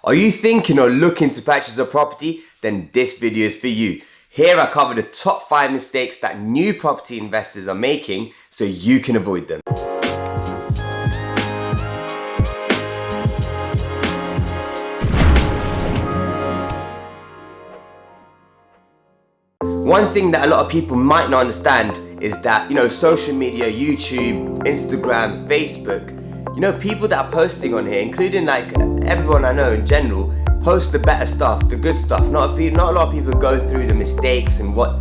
Are you thinking or looking to purchase a property? Then this video is for you. Here I cover the top 5 mistakes that new property investors are making so you can avoid them. One thing that a lot of people might not understand is that, social media, YouTube, Instagram, Facebook, people that are posting on here, including like everyone I know in general, post the better stuff, the good stuff. Not a lot of people go through the mistakes and what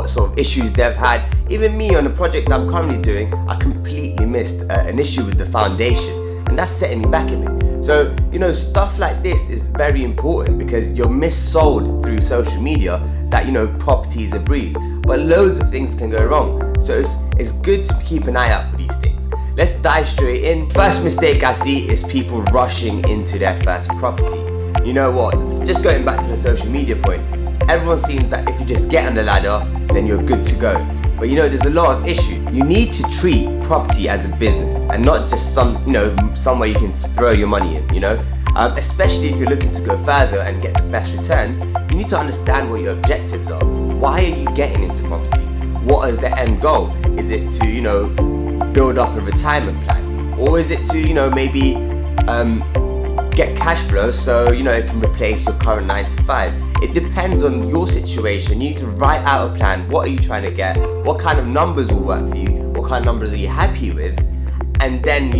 sort of issues they've had. Even me on the project I'm currently doing, I completely missed an issue with the foundation, and that's setting me back a bit. So, stuff like this is very important because you're missold through social media that, property is a breeze. But loads of things can go wrong. So it's good to keep an eye out for these things. Let's dive straight in. First mistake I see is people rushing into their first property. You know what? Just going back to the social media point, everyone seems that if you just get on the ladder, then you're good to go. But there's a lot of issues. You need to treat property as a business and not just somewhere you can throw your money in, especially if you're looking to go further and get the best returns. You need to understand what your objectives are. Why are you getting into property? What is the end goal? Is it to, build up a retirement plan? Or is it to, maybe get cash flow so, it can replace your current 9 to 5? It depends on your situation. You need to write out a plan. What are you trying to get? What kind of numbers will work for you? What kind of numbers are you happy with? And then,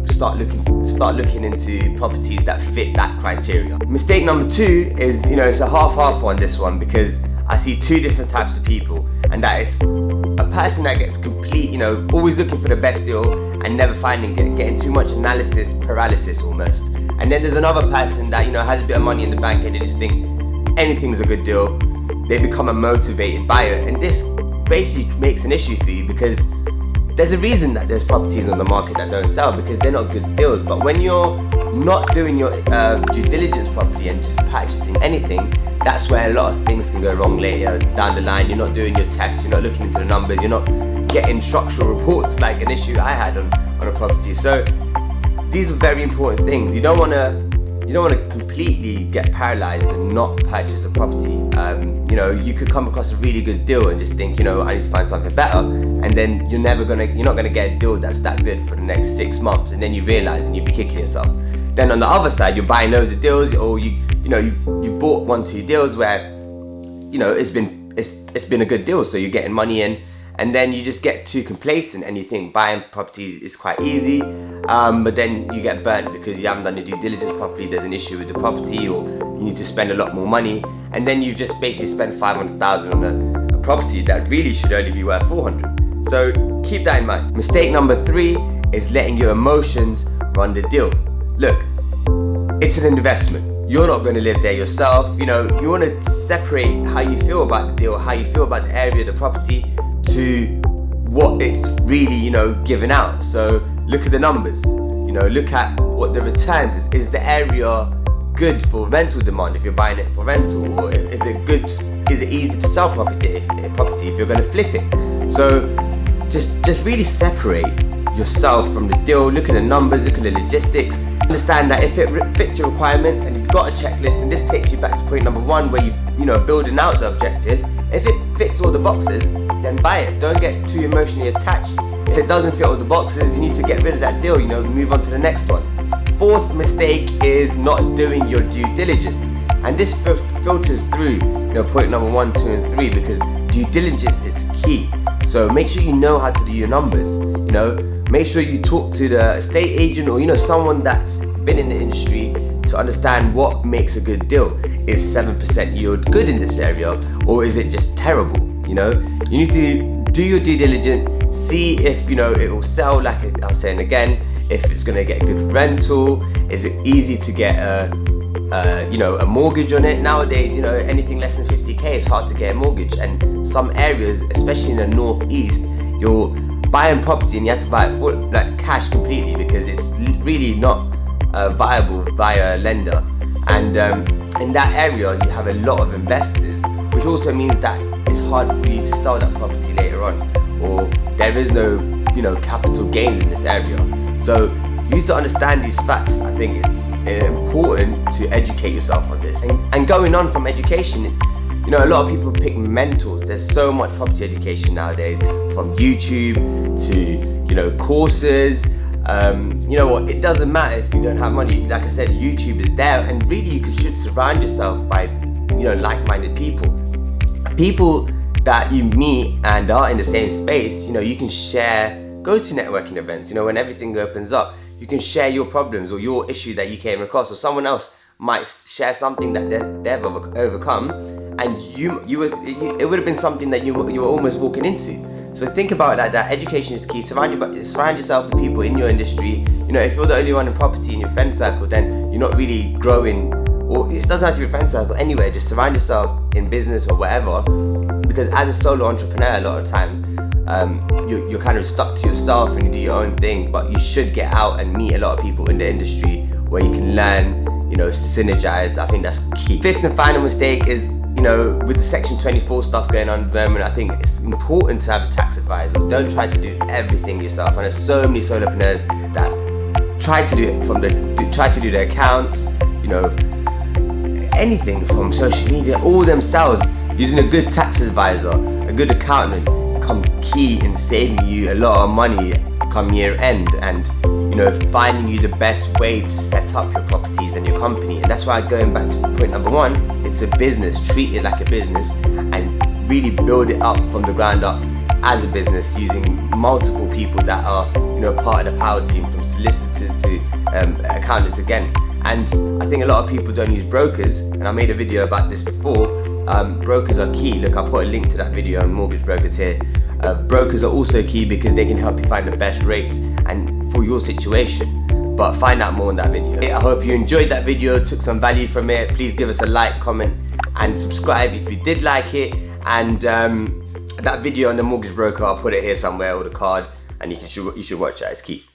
start looking into properties that fit that criteria. Mistake number 2 is, it's a half one, this one, because I see 2 different types of people, and that is a person that gets complete, always looking for the best deal and never getting too much analysis paralysis almost. And then there's another person that, has a bit of money in the bank and they just think anything's a good deal. They become a motivated buyer, and this basically makes an issue for you because there's a reason that there's properties on the market that don't sell, because they're not good deals. But when you're not doing your due diligence properly and just purchasing anything, that's where a lot of things can go wrong later down the line. You're not doing your tests, you're not looking into the numbers, you're not getting structural reports like an issue I had on a property. So these are very important things. You don't want to completely get paralyzed and not purchase a property. You could come across a really good deal and just think, I need to find something better, and then you're not gonna get a deal that's that good for the next 6 months, and then you realize and you'll be kicking yourself. Then on the other side, you're buying loads of deals, or you bought 1-2 deals where it's been a good deal, so you're getting money in. And then you just get too complacent and you think buying properties is quite easy, but then you get burnt because you haven't done your due diligence properly. There's an issue with the property, or you need to spend a lot more money, and then you just basically spend 500,000 on a property that really should only be worth 400. So keep that in mind. Mistake number 3 is letting your emotions run the deal. Look, it's an investment. You're not going to live there yourself. You want to separate how you feel about the deal, how you feel about the area of the property, to what it's really, giving out. So look at the numbers, look at what the returns is. Is the area good for rental demand if you're buying it for rental, or is it easy to sell property if you're going to flip it? So just really separate yourself from the deal. Look at the numbers, look at the logistics. Understand that if it fits your requirements and you've got a checklist, and this takes you back to point number 1 where you're building out the objectives. If it fits all the boxes, then buy it. Don't get too emotionally attached. If it doesn't fit all the boxes, you need to get rid of that deal, move on to the next one. 4th mistake is not doing your due diligence. And this filters through, point number 1, 2, and 3, because due diligence is key. So make sure you know how to do your numbers. Make sure you talk to the estate agent or, someone that's been in the industry to understand what makes a good deal. Is 7% yield good in this area, or is it just terrible? You need to do your due diligence, see if it will sell, like I was saying again, if it's going to get a good rental. Is it easy to get a mortgage on it? Nowadays, anything less than 50k is hard to get a mortgage, and some areas, especially in the northeast, you're buying property and you have to buy it for cash completely because it's really not viable via a lender. And in that area, you have a lot of investors, which also means that it's hard for you to sell that property later on, or there is no capital gains in this area. So you need to understand these facts. I think it's important to educate yourself on this. And going on from education, it's, you know, a lot of people pick mentors. There's so much property education nowadays, from YouTube to, you know, courses. You know what, it doesn't matter if you don't have money. Like I said, YouTube is there, and really you should surround yourself by, you know, like-minded people. People that you meet and are in the same space. You know, you can share, go to networking events, you know, when everything opens up, you can share your problems or your issue that you came across, or someone else might share something that they've overcome, and it would have been something that you were almost walking into. So think about that education is key. Surround yourself with people in your industry. You know, if you're the only one in property in your friend circle, then you're not really growing, or it doesn't have to be a friend circle anywhere. Just surround yourself in business or whatever, because as a solo entrepreneur, a lot of times you're kind of stuck to yourself and you do your own thing, but you should get out and meet a lot of people in the industry where you can learn, you know, synergize. I think that's key. Fifth and final mistake is, you know, with the Section 24 stuff going on at the moment, I think it's important to have a tax advisor. Don't try to do everything yourself. And there's so many solopreneurs that try to do it try to do their accounts, you know, anything from social media, all themselves. Using a good tax advisor, a good accountant, come key in saving you a lot of money come year end, and, you know, finding you the best way to set up your properties and your company. And that's why, going back to point number one, it's a business. Treat it like a business and really build it up from the ground up as a business, using multiple people that are, you know, part of the power team, from solicitors to accountants again. And I think a lot of people don't use brokers, and I made a video about this before. Brokers are key. Look, I'll put a link to that video on mortgage brokers here. Brokers are also key because they can help you find the best rates and for your situation. But find out more in that video. I hope you enjoyed that video, took some value from it. Please give us a like, comment, and subscribe if you did like it. And that video on the mortgage broker, I'll put it here somewhere, or the card, and you should watch that. It's key.